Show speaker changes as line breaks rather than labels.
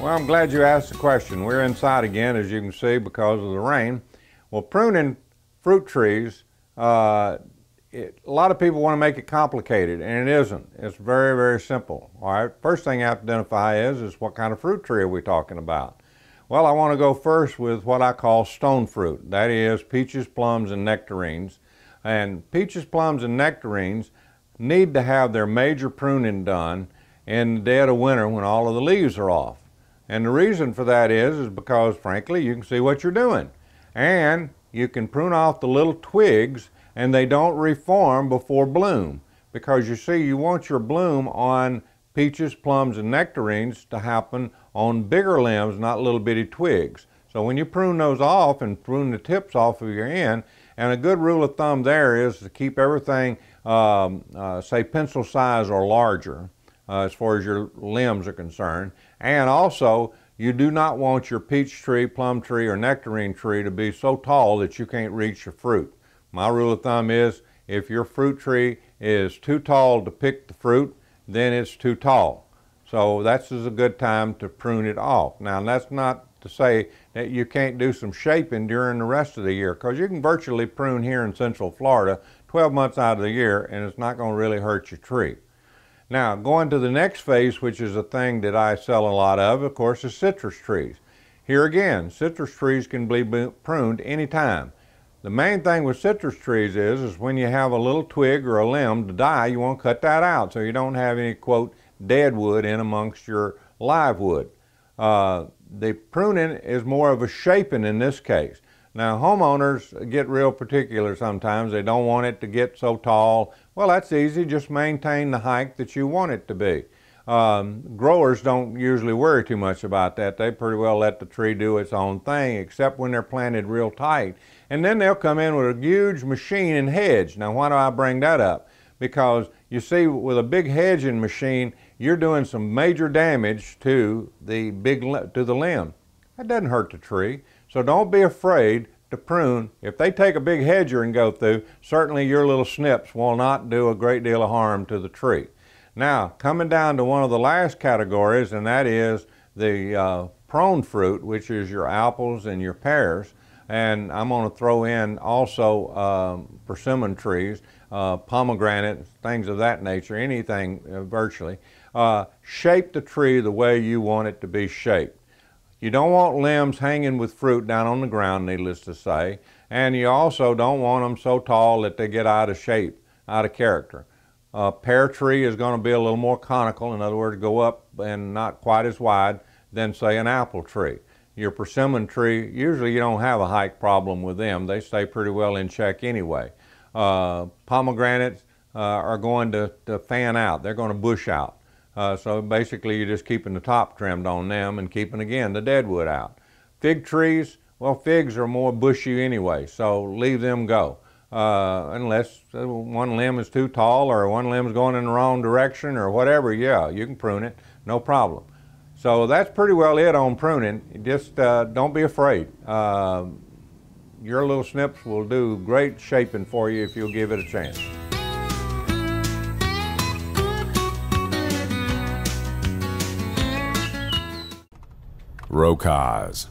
Well, I'm glad you asked the question. We're inside again, as you can see, because of the rain. Well, pruning fruit trees, a lot of people want to make it complicated, and it isn't. It's very, very simple. All right, first thing you have to identify is what kind of fruit tree are we talking about? Well, I want to go first with what I call stone fruit. That is peaches, plums, and nectarines. And peaches, plums, and nectarines need to have their major pruning done in the dead of winter when all of the leaves are off. And the reason for that is because, frankly, you can see what you're doing. And you can prune off the little twigs and they don't reform before bloom. Because you see, you want your bloom on peaches, plums, and nectarines to happen on bigger limbs, not little bitty twigs. So when you prune those off and prune the tips off of your end, and a good rule of thumb there is to keep everything, say, pencil size or larger. As far as your limbs are concerned. And also, you do not want your peach tree, plum tree, or nectarine tree to be so tall that you can't reach your fruit. My rule of thumb is if your fruit tree is too tall to pick the fruit, then it's too tall. So that's a good time to prune it off. Now, that's not to say that you can't do some shaping during the rest of the year, because you can virtually prune here in Central Florida 12 months out of the year, and it's not going to really hurt your tree. Now, going to the next phase, which is a thing that I sell a lot of course, is citrus trees. Here again, citrus trees can be pruned anytime. The main thing with citrus trees is when you have a little twig or a limb to die, you want to cut that out so you don't have any, quote, dead wood in amongst your live wood. The pruning is more of a shaping in this case. Now, homeowners get real particular sometimes. They don't want it to get so tall. Well, that's easy. Just maintain the height that you want it to be. Growers don't usually worry too much about that. They pretty well let the tree do its own thing, except when they're planted real tight. And then they'll come in with a huge machine and hedge. Now, why do I bring that up? Because you see, with a big hedging machine, you're doing some major damage to the limb. That doesn't hurt the tree. So don't be afraid to prune. If they take a big hedger and go through, certainly your little snips will not do a great deal of harm to the tree. Now, coming down to one of the last categories, and that is the prune fruit, which is your apples and your pears. And I'm going to throw in also persimmon trees, pomegranates, things of that nature, anything virtually. Shape the tree the way you want it to be shaped. You don't want limbs hanging with fruit down on the ground, needless to say, and you also don't want them so tall that they get out of shape, out of character. A pear tree is going to be a little more conical, in other words, go up and not quite as wide than, say, an apple tree. Your persimmon tree, usually you don't have a height problem with them. They stay pretty well in check anyway. Pomegranates are going to fan out. They're going to bush out. So basically you're just keeping the top trimmed on them and keeping, again, the dead wood out. Fig trees, well, figs are more bushy anyway, so leave them go. Unless one limb is too tall or one limb is going in the wrong direction or whatever, yeah, you can prune it, no problem. So that's pretty well it on pruning. Just don't be afraid. Your little snips will do great shaping for you if you'll give it a chance.
Row cars.